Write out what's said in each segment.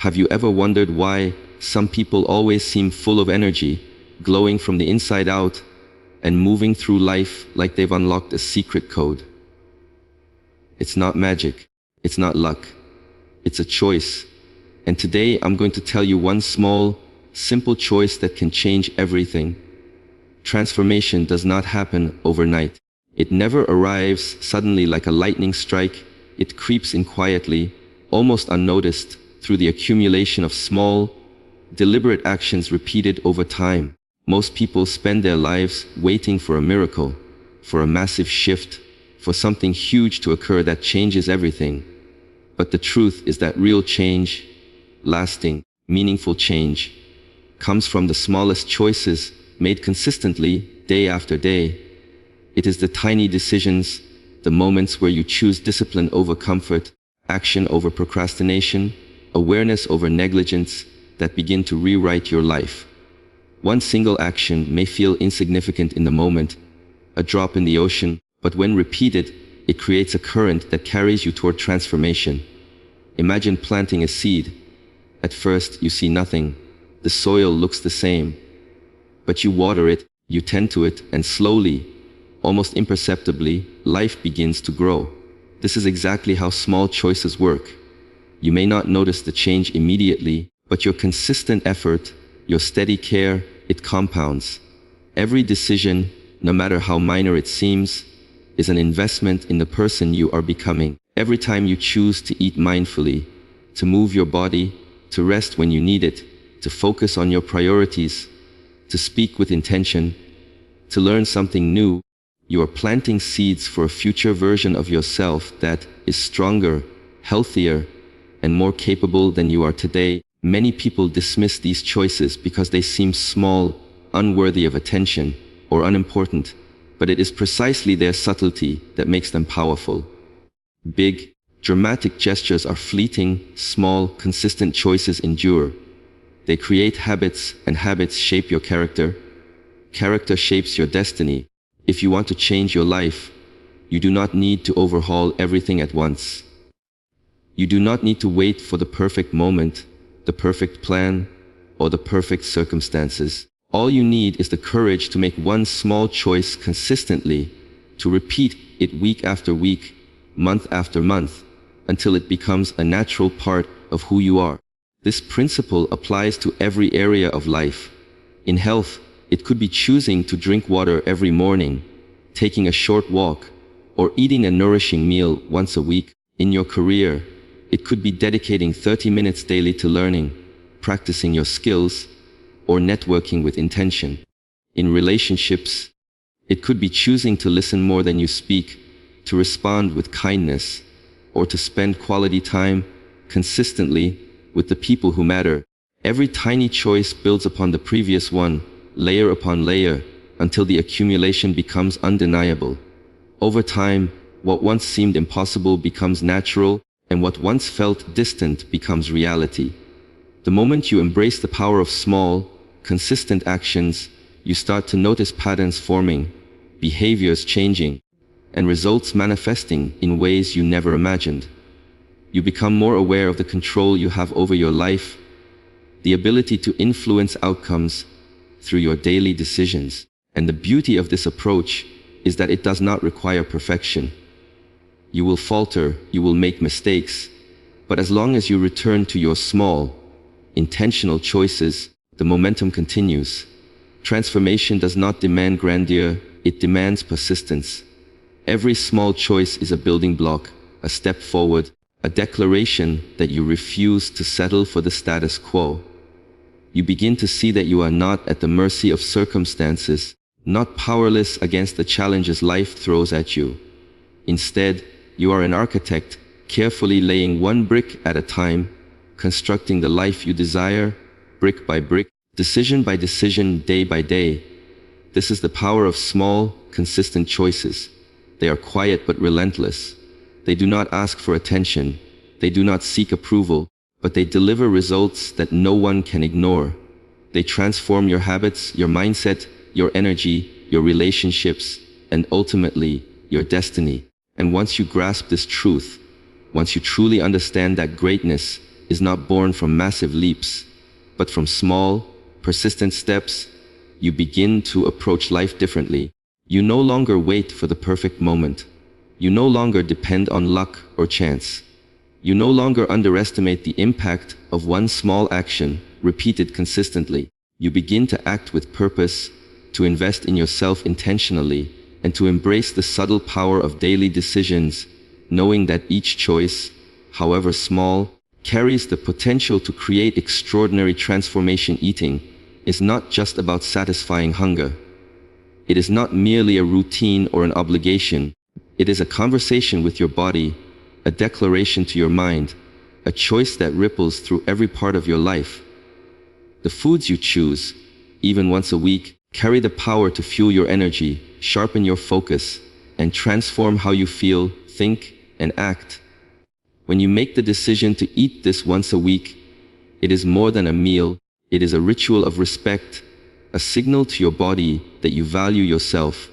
Have you ever wondered why some people always seem full of energy, glowing from the inside out, and moving through life like they've unlocked a secret code? It's not magic. It's not luck. It's a choice. And today I'm going to tell you one small, simple choice that can change everything. Transformation does not happen overnight. It never arrives suddenly like a lightning strike. It creeps in quietly, almost unnoticed, through the accumulation of small, deliberate actions repeated over time. Most people spend their lives waiting for a miracle, for a massive shift, for something huge to occur that changes everything. But the truth is that real change, lasting, meaningful change, comes from the smallest choices made consistently, day after day. It is the tiny decisions, the moments where you choose discipline over comfort, action over procrastination, awareness over negligence, that begin to rewrite your life. One single action may feel insignificant in the moment, a drop in the ocean, but when repeated, it creates a current that carries you toward transformation. Imagine planting a seed. At first, you see nothing. The soil looks the same. But you water it, you tend to it, and slowly, almost imperceptibly, life begins to grow. This is exactly how small choices work. You may not notice the change immediately, but your consistent effort, your steady care, it compounds. Every decision, no matter how minor it seems, is an investment in the person you are becoming. Every time you choose to eat mindfully, to move your body, to rest when you need it, to focus on your priorities, to speak with intention, to learn something new, you are planting seeds for a future version of yourself that is stronger, healthier, and more capable than you are today. Many people dismiss these choices because they seem small, unworthy of attention, or unimportant, but it is precisely their subtlety that makes them powerful. Big, dramatic gestures are fleeting, small, consistent choices endure. They create habits, and habits shape your character. Character shapes your destiny. If you want to change your life, you do not need to overhaul everything at once. You do not need to wait for the perfect moment, the perfect plan, or the perfect circumstances. All you need is the courage to make one small choice consistently, to repeat it week after week, month after month, until it becomes a natural part of who you are. This principle applies to every area of life. In health, it could be choosing to drink water every morning, taking a short walk, or eating a nourishing meal once a week. In your career, it could be dedicating 30 minutes daily to learning, practicing your skills, or networking with intention. In relationships, it could be choosing to listen more than you speak, to respond with kindness, or to spend quality time consistently with the people who matter. Every tiny choice builds upon the previous one, layer upon layer, until the accumulation becomes undeniable. Over time, what once seemed impossible becomes natural, and what once felt distant becomes reality. The moment you embrace the power of small, consistent actions, you start to notice patterns forming, behaviors changing, and results manifesting in ways you never imagined. You become more aware of the control you have over your life, the ability to influence outcomes through your daily decisions. And the beauty of this approach is that it does not require perfection. You will falter, you will make mistakes, but as long as you return to your small, intentional choices, the momentum continues. Transformation does not demand grandeur, it demands persistence. Every small choice is a building block, a step forward, a declaration that you refuse to settle for the status quo. You begin to see that you are not at the mercy of circumstances, not powerless against the challenges life throws at you. Instead, you are an architect, carefully laying one brick at a time, constructing the life you desire, brick by brick, decision by decision, day by day. This is the power of small, consistent choices. They are quiet but relentless. They do not ask for attention. They do not seek approval, but they deliver results that no one can ignore. They transform your habits, your mindset, your energy, your relationships, and ultimately, your destiny. And once you grasp this truth, once you truly understand that greatness is not born from massive leaps, but from small, persistent steps. You begin to approach life differently. You no longer wait for the perfect moment. You no longer depend on luck or chance. You no longer underestimate the impact of one small action repeated consistently. You begin to act with purpose, to invest in yourself intentionally, and to embrace the subtle power of daily decisions, knowing that each choice, however small, carries the potential to create extraordinary transformation. Eating is not just about satisfying hunger. It is not merely a routine or an obligation. It is a conversation with your body, a declaration to your mind, a choice that ripples through every part of your life. The foods you choose, even once a week, carry the power to fuel your energy, sharpen your focus, and transform how you feel, think, and act. When you make the decision to eat this once a week, it is more than a meal. It is a ritual of respect, a signal to your body that you value yourself,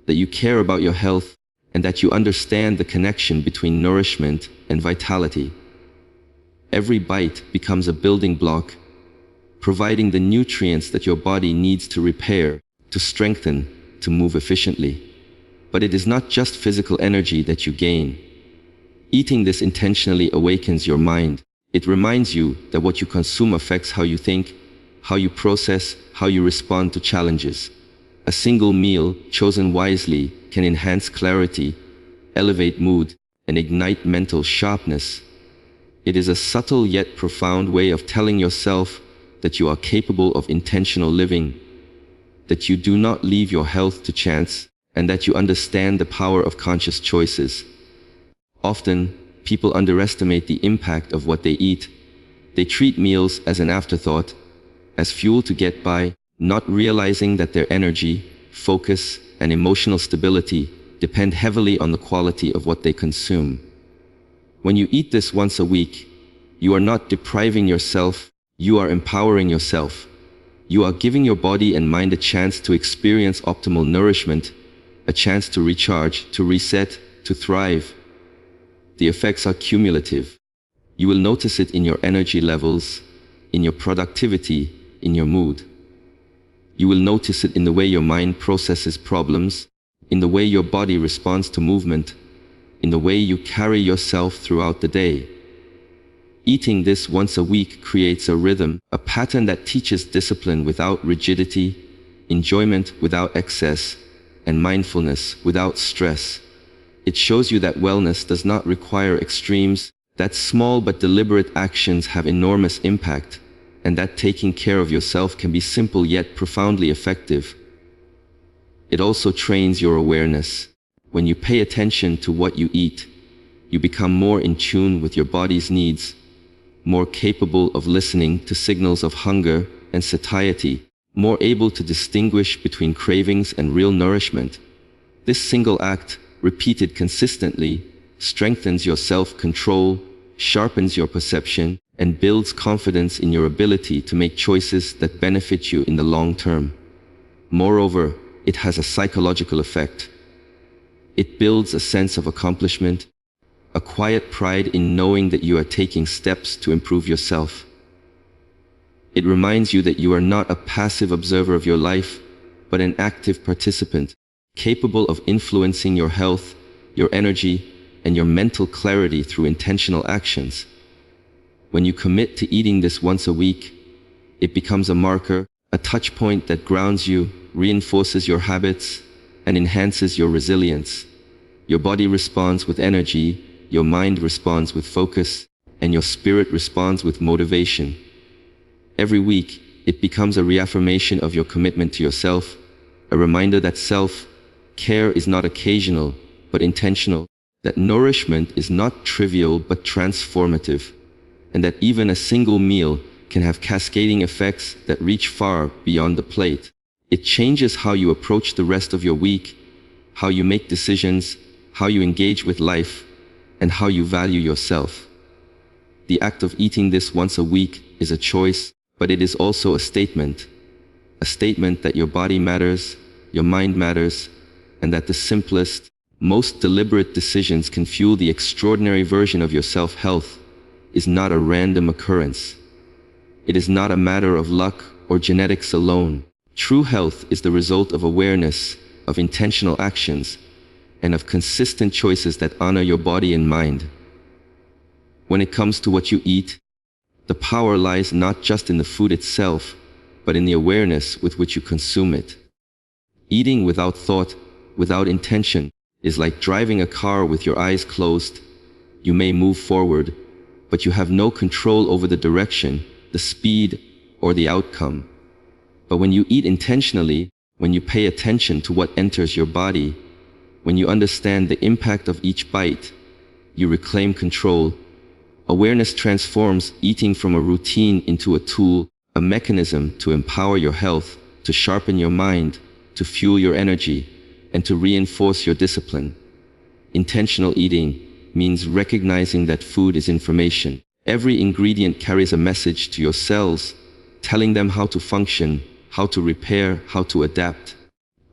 that you care about your health, and that you understand the connection between nourishment and vitality. Every bite becomes a building block, providing the nutrients that your body needs to repair, to strengthen, to move efficiently. But it is not just physical energy that you gain. Eating this intentionally awakens your mind. It reminds you that what you consume affects how you think, how you process, how you respond to challenges. A single meal, chosen wisely, can enhance clarity, elevate mood, and ignite mental sharpness. It is a subtle yet profound way of telling yourself that you are capable of intentional living, that you do not leave your health to chance, and that you understand the power of conscious choices. Often, people underestimate the impact of what they eat. They treat meals as an afterthought, as fuel to get by, not realizing that their energy, focus, and emotional stability depend heavily on the quality of what they consume. When you eat this once a week, you are not depriving yourself, you are empowering yourself. You are giving your body and mind a chance to experience optimal nourishment, a chance to recharge, to reset, to thrive. The effects are cumulative. You will notice it in your energy levels, in your productivity, in your mood. You will notice it in the way your mind processes problems, in the way your body responds to movement, in the way you carry yourself throughout the day. Eating this once a week creates a rhythm, a pattern that teaches discipline without rigidity, enjoyment without excess, and mindfulness without stress. It shows you that wellness does not require extremes, that small but deliberate actions have enormous impact, and that taking care of yourself can be simple yet profoundly effective. It also trains your awareness. When you pay attention to what you eat, you become more in tune with your body's needs, more capable of listening to signals of hunger and satiety, more able to distinguish between cravings and real nourishment. This single act, repeated consistently, strengthens your self-control, sharpens your perception, and builds confidence in your ability to make choices that benefit you in the long term. Moreover, it has a psychological effect. It builds a sense of accomplishment, a quiet pride in knowing that you are taking steps to improve yourself. It reminds you that you are not a passive observer of your life, but an active participant, capable of influencing your health, your energy, and your mental clarity through intentional actions. When you commit to eating this once a week, it becomes a marker, a touch point that grounds you, reinforces your habits, and enhances your resilience. Your body responds with energy, your mind responds with focus, and your spirit responds with motivation. Every week, it becomes a reaffirmation of your commitment to yourself, a reminder that self-care is not occasional, but intentional, that nourishment is not trivial but transformative, and that even a single meal can have cascading effects that reach far beyond the plate. It changes how you approach the rest of your week, how you make decisions, how you engage with life, and how you value yourself. The act of eating this once a week is a choice, but it is also a statement that your body matters, your mind matters, and that the simplest, most deliberate decisions can fuel the extraordinary version of your self-health, is not a random occurrence. It is not a matter of luck or genetics alone. True health is the result of awareness, of intentional actions, and of consistent choices that honor your body and mind. When it comes to what you eat, the power lies not just in the food itself, but in the awareness with which you consume it. Eating without thought, without intention, is like driving a car with your eyes closed. You may move forward, but you have no control over the direction, the speed, or the outcome. But when you eat intentionally, when you pay attention to what enters your body, when you understand the impact of each bite, you reclaim control. Awareness transforms eating from a routine into a tool, a mechanism to empower your health, to sharpen your mind, to fuel your energy, and to reinforce your discipline. Intentional eating means recognizing that food is information. Every ingredient carries a message to your cells, telling them how to function, how to repair, how to adapt.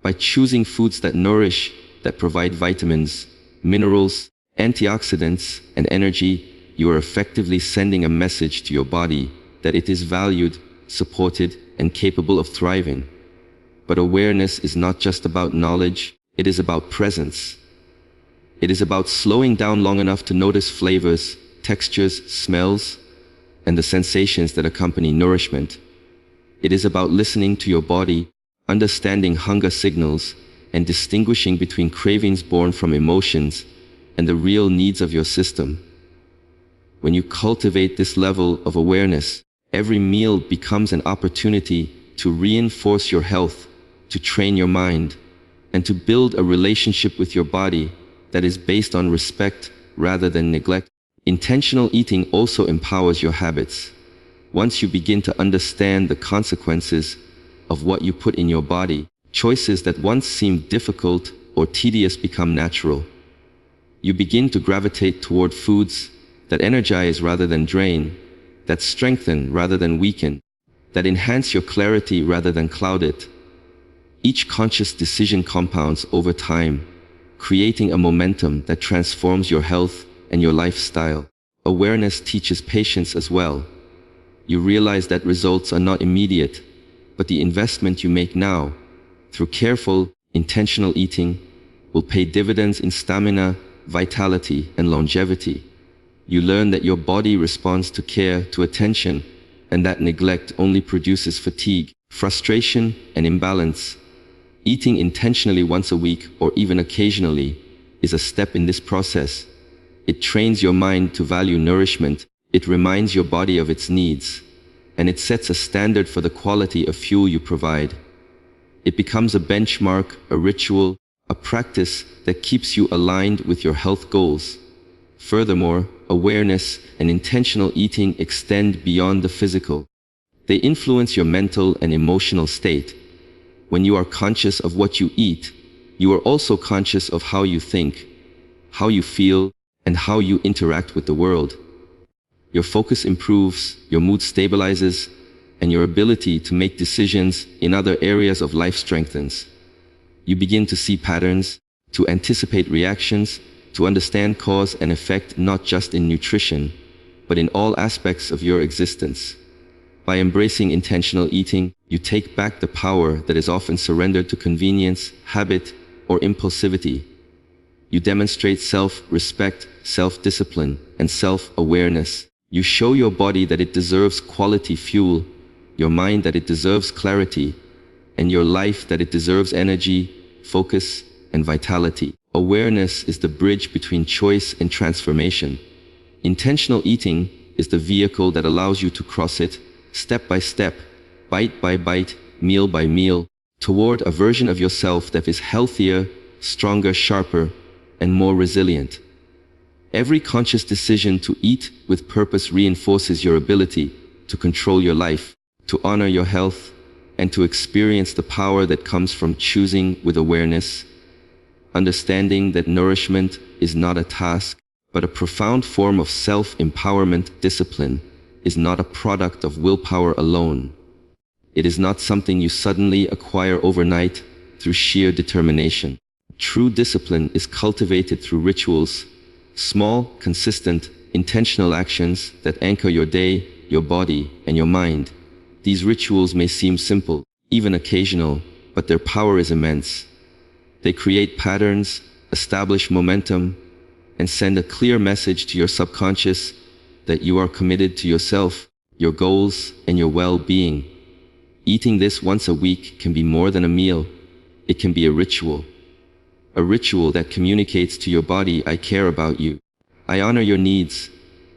By choosing foods that nourish, that provide vitamins, minerals, antioxidants, and energy, you are effectively sending a message to your body that it is valued, supported, and capable of thriving. But awareness is not just about knowledge, it is about presence. It is about slowing down long enough to notice flavors, textures, smells, and the sensations that accompany nourishment. It is about listening to your body, understanding hunger signals, and distinguishing between cravings born from emotions and the real needs of your system. When you cultivate this level of awareness, every meal becomes an opportunity to reinforce your health, to train your mind, and to build a relationship with your body that is based on respect rather than neglect. Intentional eating also empowers your habits. Once you begin to understand the consequences of what you put in your body, choices that once seemed difficult or tedious become natural. You begin to gravitate toward foods that energize rather than drain, that strengthen rather than weaken, that enhance your clarity rather than cloud it. Each conscious decision compounds over time, creating a momentum that transforms your health and your lifestyle. Awareness teaches patience as well. You realize that results are not immediate, but the investment you make now, through careful, intentional eating, will pay dividends in stamina, vitality, and longevity. You learn that your body responds to care, to attention, and that neglect only produces fatigue, frustration, and imbalance. Eating intentionally once a week, or even occasionally, is a step in this process. It trains your mind to value nourishment, it reminds your body of its needs, and it sets a standard for the quality of fuel you provide. It becomes a benchmark, a ritual, a practice that keeps you aligned with your health goals. Furthermore, awareness and intentional eating extend beyond the physical. They influence your mental and emotional state. When you are conscious of what you eat, you are also conscious of how you think, how you feel, and how you interact with the world. Your focus improves, your mood stabilizes, and your ability to make decisions in other areas of life strengthens. You begin to see patterns, to anticipate reactions, to understand cause and effect not just in nutrition, but in all aspects of your existence. By embracing intentional eating, you take back the power that is often surrendered to convenience, habit, or impulsivity. You demonstrate self-respect, self-discipline, and self-awareness. You show your body that it deserves quality fuel, your mind that it deserves clarity, and your life that it deserves energy, focus, and vitality. Awareness is the bridge between choice and transformation. Intentional eating is the vehicle that allows you to cross it, step by step, bite by bite, meal by meal, toward a version of yourself that is healthier, stronger, sharper, and more resilient. Every conscious decision to eat with purpose reinforces your ability to control your life, to honor your health, and to experience the power that comes from choosing with awareness. Understanding that nourishment is not a task, but a profound form of self-empowerment. Discipline is not a product of willpower alone. It is not something you suddenly acquire overnight through sheer determination. True discipline is cultivated through rituals, small, consistent, intentional actions that anchor your day, your body, and your mind. These rituals may seem simple, even occasional, but their power is immense. They create patterns, establish momentum, and send a clear message to your subconscious that you are committed to yourself, your goals, and your well-being. Eating this once a week can be more than a meal. It can be a ritual. A ritual that communicates to your body, I care about you. I honor your needs.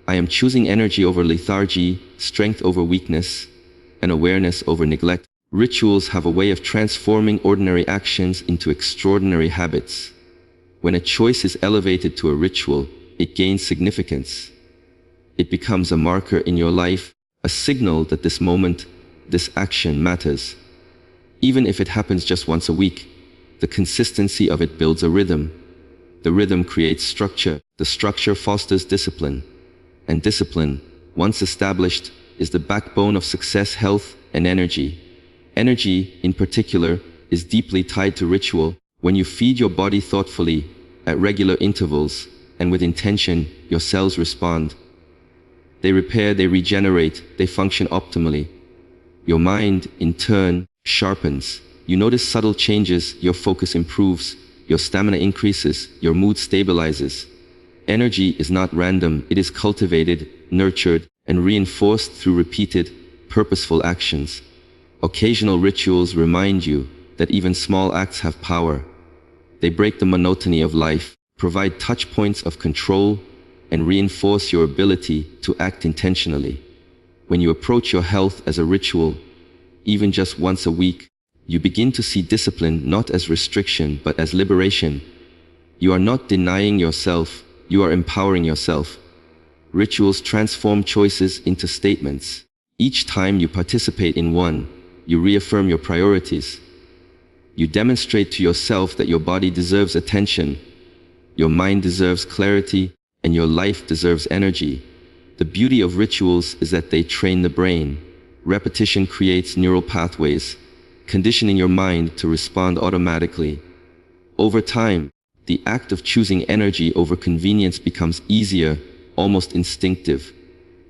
I am choosing energy over lethargy, strength over weakness, and awareness over neglect. Rituals have a way of transforming ordinary actions into extraordinary habits. When a choice is elevated to a ritual, it gains significance. It becomes a marker in your life, a signal that this moment, this action matters. Even if it happens just once a week, the consistency of it builds a rhythm. The rhythm creates structure. The structure fosters discipline. And discipline, once established, is the backbone of success, health, and energy. Energy, in particular, is deeply tied to ritual. When you feed your body thoughtfully, at regular intervals, and with intention, your cells respond. They repair, they regenerate, they function optimally. Your mind, in turn, sharpens. You notice subtle changes, your focus improves, your stamina increases, your mood stabilizes. Energy is not random, it is cultivated, nurtured, and reinforced through repeated, purposeful actions. Occasional rituals remind you that even small acts have power. They break the monotony of life, provide touch points of control, and reinforce your ability to act intentionally. When you approach your health as a ritual, even just once a week, you begin to see discipline not as restriction but as liberation. You are not denying yourself, you are empowering yourself. Rituals transform choices into statements. Each time you participate in one, you reaffirm your priorities. You demonstrate to yourself that your body deserves attention, your mind deserves clarity, and your life deserves energy. The beauty of rituals is that they train the brain. Repetition creates neural pathways, conditioning your mind to respond automatically. Over time, the act of choosing energy over convenience becomes easier, almost instinctive.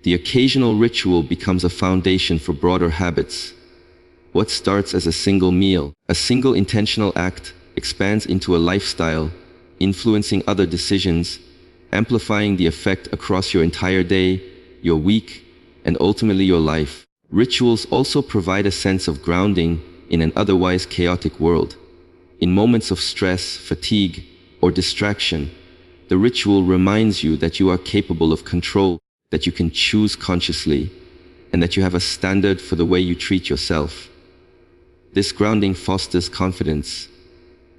The occasional ritual becomes a foundation for broader habits. What starts as a single meal, a single intentional act, expands into a lifestyle, influencing other decisions, amplifying the effect across your entire day, your week, and ultimately your life. Rituals also provide a sense of grounding in an otherwise chaotic world. In moments of stress, fatigue, or distraction, the ritual reminds you that you are capable of control, that you can choose consciously, and that you have a standard for the way you treat yourself. This grounding fosters confidence.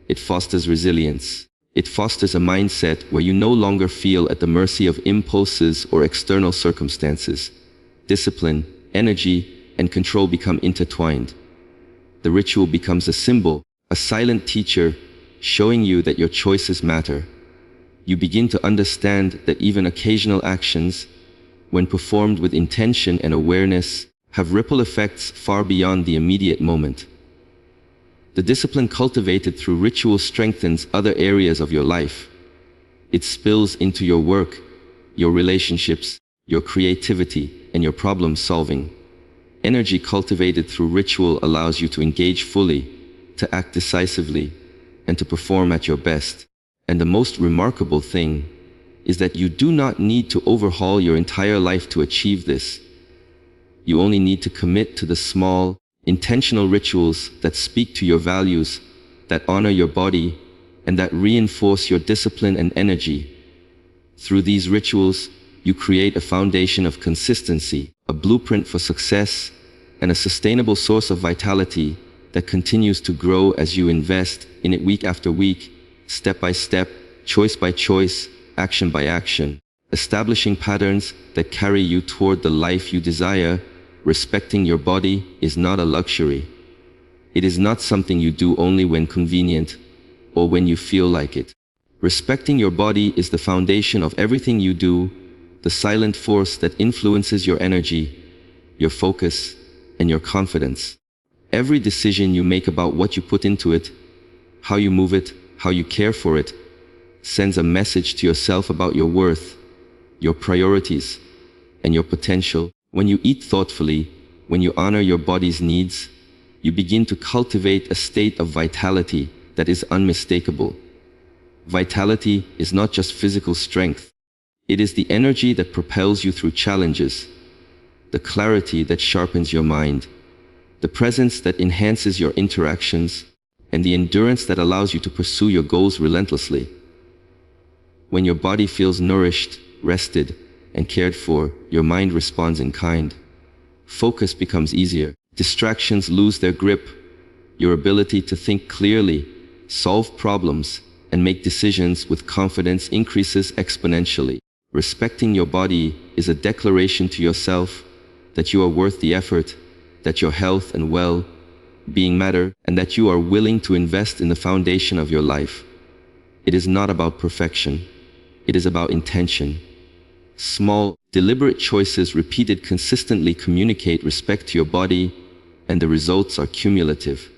It fosters resilience. It fosters a mindset where you no longer feel at the mercy of impulses or external circumstances. Discipline, energy, and control become intertwined. The ritual becomes a symbol, a silent teacher, showing you that your choices matter. You begin to understand that even occasional actions, when performed with intention and awareness, have ripple effects far beyond the immediate moment. The discipline cultivated through ritual strengthens other areas of your life. It spills into your work, your relationships, your creativity, and your problem solving. Energy cultivated through ritual allows you to engage fully, to act decisively, and to perform at your best. And the most remarkable thing is that you do not need to overhaul your entire life to achieve this. You only need to commit to the small, intentional rituals that speak to your values, that honor your body, and that reinforce your discipline and energy. Through these rituals, you create a foundation of consistency, a blueprint for success, and a sustainable source of vitality that continues to grow as you invest in it week after week, step by step, choice by choice, action by action, establishing patterns that carry you toward the life you desire. Respecting your body is not a luxury. It is not something you do only when convenient or when you feel like it. Respecting your body is the foundation of everything you do, the silent force that influences your energy, your focus, and your confidence. Every decision you make about what you put into it, how you move it, how you care for it, sends a message to yourself about your worth, your priorities, and your potential. When you eat thoughtfully, when you honor your body's needs, you begin to cultivate a state of vitality that is unmistakable. Vitality is not just physical strength. It is the energy that propels you through challenges, the clarity that sharpens your mind, the presence that enhances your interactions, and the endurance that allows you to pursue your goals relentlessly. When your body feels nourished, rested, and cared for, your mind responds in kind. Focus becomes easier. Distractions lose their grip. Your ability to think clearly, solve problems, and make decisions with confidence increases exponentially. Respecting your body is a declaration to yourself that you are worth the effort, that your health and well-being matter, and that you are willing to invest in the foundation of your life. It is not about perfection. It is about intention. Small, deliberate choices repeated consistently communicate respect to your body, and the results are cumulative.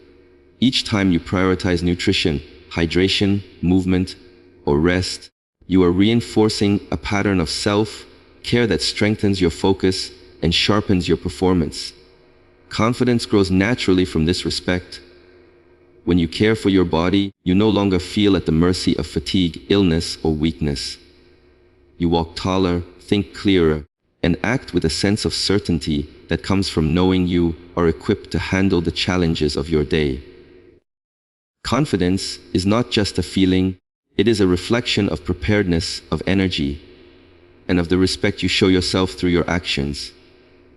Each time you prioritize nutrition, hydration, movement, or rest, you are reinforcing a pattern of self-care that strengthens your focus and sharpens your performance. Confidence grows naturally from this respect. When you care for your body, you no longer feel at the mercy of fatigue, illness, or weakness. You walk taller, think clearer, and act with a sense of certainty that comes from knowing you are equipped to handle the challenges of your day. Confidence is not just a feeling, it is a reflection of preparedness, of energy, and of the respect you show yourself through your actions.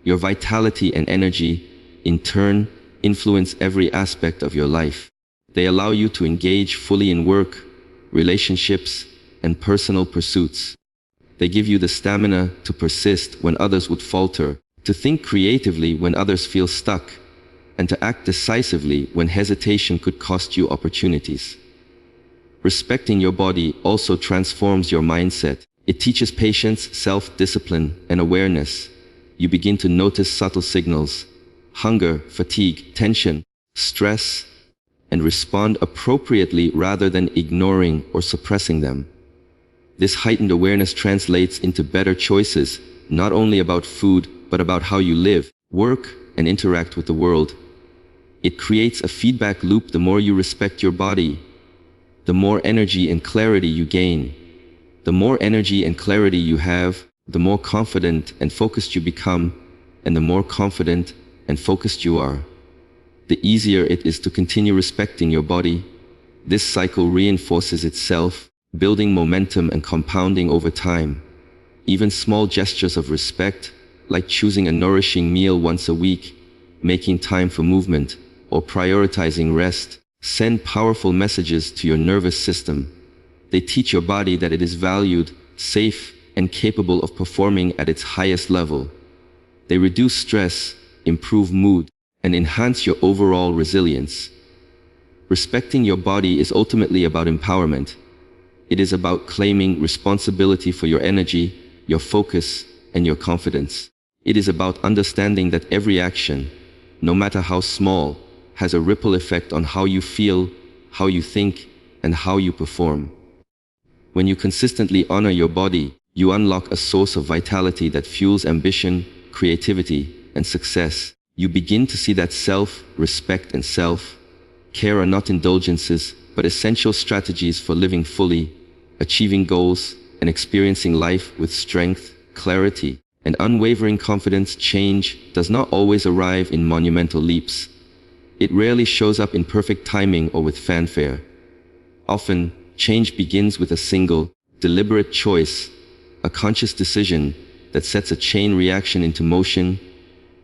Your vitality and energy, in turn, influence every aspect of your life. They allow you to engage fully in work, relationships, and personal pursuits. They give you the stamina to persist when others would falter, to think creatively when others feel stuck, and to act decisively when hesitation could cost you opportunities. Respecting your body also transforms your mindset. It teaches patience, self-discipline, and awareness. You begin to notice subtle signals, hunger, fatigue, tension, stress, and respond appropriately rather than ignoring or suppressing them. This heightened awareness translates into better choices, not only about food, but about how you live, work, and interact with the world. It creates a feedback loop. The more you respect your body, the more energy and clarity you gain. The more energy and clarity you have, the more confident and focused you become, and the more confident and focused you are, the easier it is to continue respecting your body. This cycle reinforces itself, building momentum and compounding over time. Even small gestures of respect, like choosing a nourishing meal once a week, making time for movement, or prioritizing rest, send powerful messages to your nervous system. They teach your body that it is valued, safe, and capable of performing at its highest level. They reduce stress, improve mood, and enhance your overall resilience. Respecting your body is ultimately about empowerment. It is about claiming responsibility for your energy, your focus, and your confidence. It is about understanding that every action, no matter how small, has a ripple effect on how you feel, how you think, and how you perform. When you consistently honor your body, you unlock a source of vitality that fuels ambition, creativity, and success. You begin to see that self-respect and self-care are not indulgences, but essential strategies for living fully, achieving goals, and experiencing life with strength, clarity, and unwavering confidence. Change does not always arrive in monumental leaps. It rarely shows up in perfect timing or with fanfare. Often, change begins with a single, deliberate choice, a conscious decision that sets a chain reaction into motion,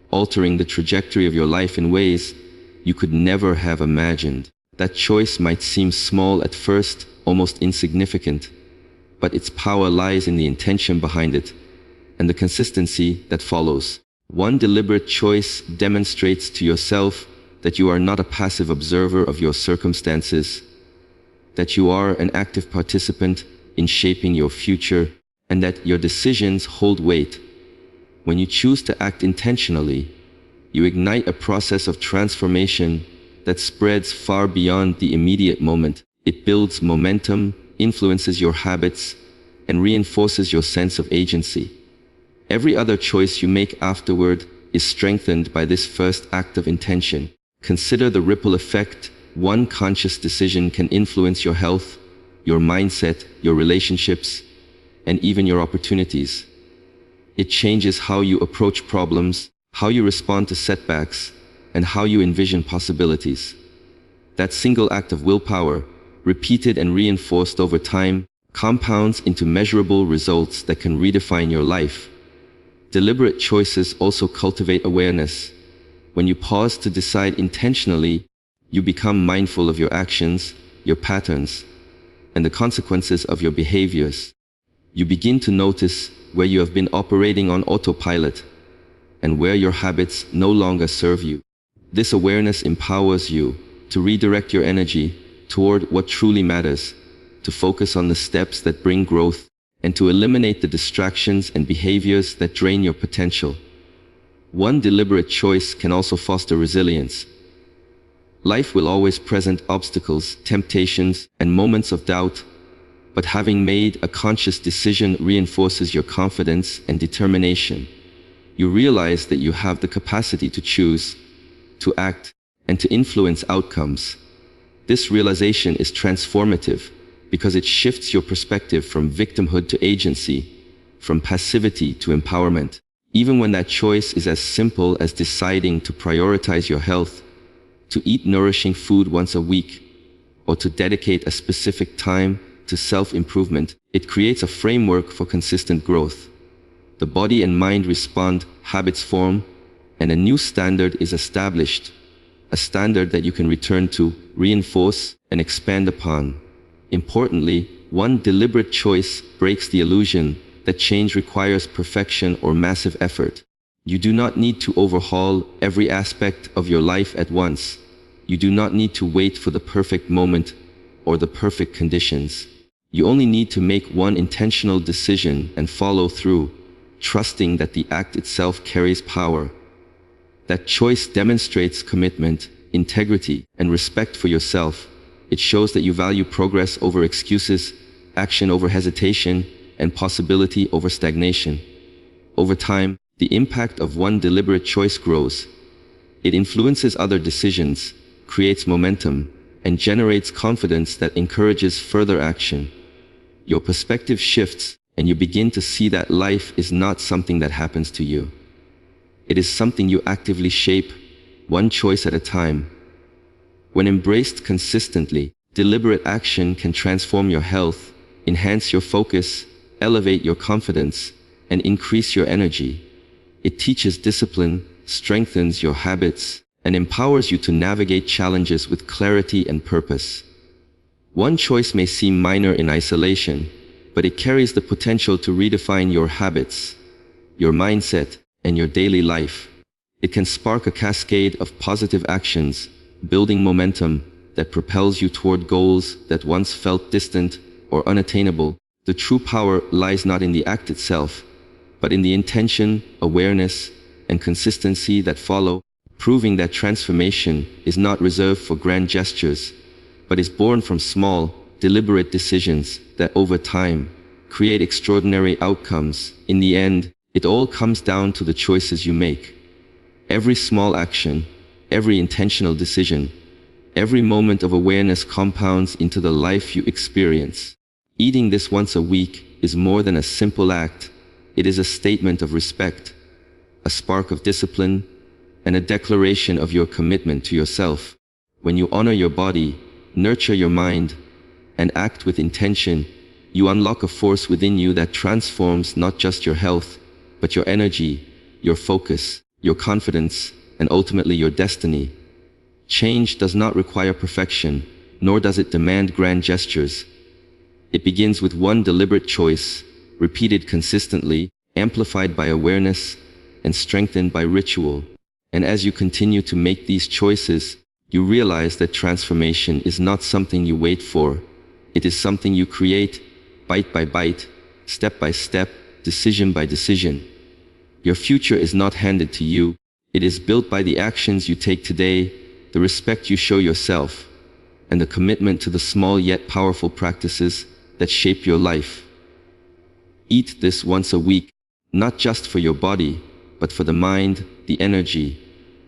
altering the trajectory of your life in ways you could never have imagined. That choice might seem small at first, almost insignificant, but its power lies in the intention behind it and the consistency that follows. One deliberate choice demonstrates to yourself that you are not a passive observer of your circumstances, that you are an active participant in shaping your future, and that your decisions hold weight. When you choose to act intentionally, you ignite a process of transformation that spreads far beyond the immediate moment. It builds momentum, influences your habits, and reinforces your sense of agency. Every other choice you make afterward is strengthened by this first act of intention. Consider the ripple effect. One conscious decision can influence your health, your mindset, your relationships, and even your opportunities. It changes how you approach problems, how you respond to setbacks, and how you envision possibilities. That single act of willpower, repeated and reinforced over time, compounds into measurable results that can redefine your life. Deliberate choices also cultivate awareness. When you pause to decide intentionally, you become mindful of your actions, your patterns, and the consequences of your behaviors. You begin to notice where you have been operating on autopilot and where your habits no longer serve you. This awareness empowers you to redirect your energy toward what truly matters, to focus on the steps that bring growth, and to eliminate the distractions and behaviors that drain your potential. One deliberate choice can also foster resilience. Life will always present obstacles, temptations, and moments of doubt, but having made a conscious decision reinforces your confidence and determination. You realize that you have the capacity to choose, to act, and to influence outcomes. This realization is transformative because it shifts your perspective from victimhood to agency, from passivity to empowerment. Even when that choice is as simple as deciding to prioritize your health, to eat nourishing food once a week, or to dedicate a specific time to self-improvement, it creates a framework for consistent growth. The body and mind respond, habits form, and a new standard is established, a standard that you can return to, reinforce, and expand upon. Importantly, one deliberate choice breaks the illusion that change requires perfection or massive effort. You do not need to overhaul every aspect of your life at once. You do not need to wait for the perfect moment or the perfect conditions. You only need to make one intentional decision and follow through, trusting that the act itself carries power. That choice demonstrates commitment, integrity, and respect for yourself. It shows that you value progress over excuses, action over hesitation, and possibility over stagnation. Over time, the impact of one deliberate choice grows. It influences other decisions, creates momentum, and generates confidence that encourages further action. Your perspective shifts, and you begin to see that life is not something that happens to you. It is something you actively shape, one choice at a time. When embraced consistently, deliberate action can transform your health, enhance your focus, elevate your confidence, and increase your energy. It teaches discipline, strengthens your habits, and empowers you to navigate challenges with clarity and purpose. One choice may seem minor in isolation, but it carries the potential to redefine your habits, your mindset, and your daily life. It can spark a cascade of positive actions, building momentum that propels you toward goals that once felt distant or unattainable. The true power lies not in the act itself, but in the intention, awareness, and consistency that follow, proving that transformation is not reserved for grand gestures, but is born from small, deliberate decisions that over time create extraordinary outcomes. In the end, it all comes down to the choices you make. Every small action, every intentional decision, every moment of awareness compounds into the life you experience. Eating this once a week is more than a simple act. It is a statement of respect, a spark of discipline, and a declaration of your commitment to yourself. When you honor your body, nurture your mind, and act with intention, you unlock a force within you that transforms not just your health, but your energy, your focus, your confidence, and ultimately your destiny. Change does not require perfection, nor does it demand grand gestures. It begins with one deliberate choice, repeated consistently, amplified by awareness, and strengthened by ritual. And as you continue to make these choices, you realize that transformation is not something you wait for. It is something you create, bite by bite, step by step, decision by decision. Your future is not handed to you. It is built by the actions you take today, the respect you show yourself, and the commitment to the small yet powerful practices that shape your life. eat this once a week, not just for your body, but for the mind, the energy,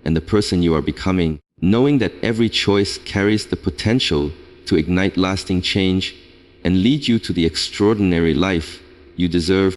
and the person you are becoming, knowing that every choice carries the potential to ignite lasting change and lead you to the extraordinary life you deserve.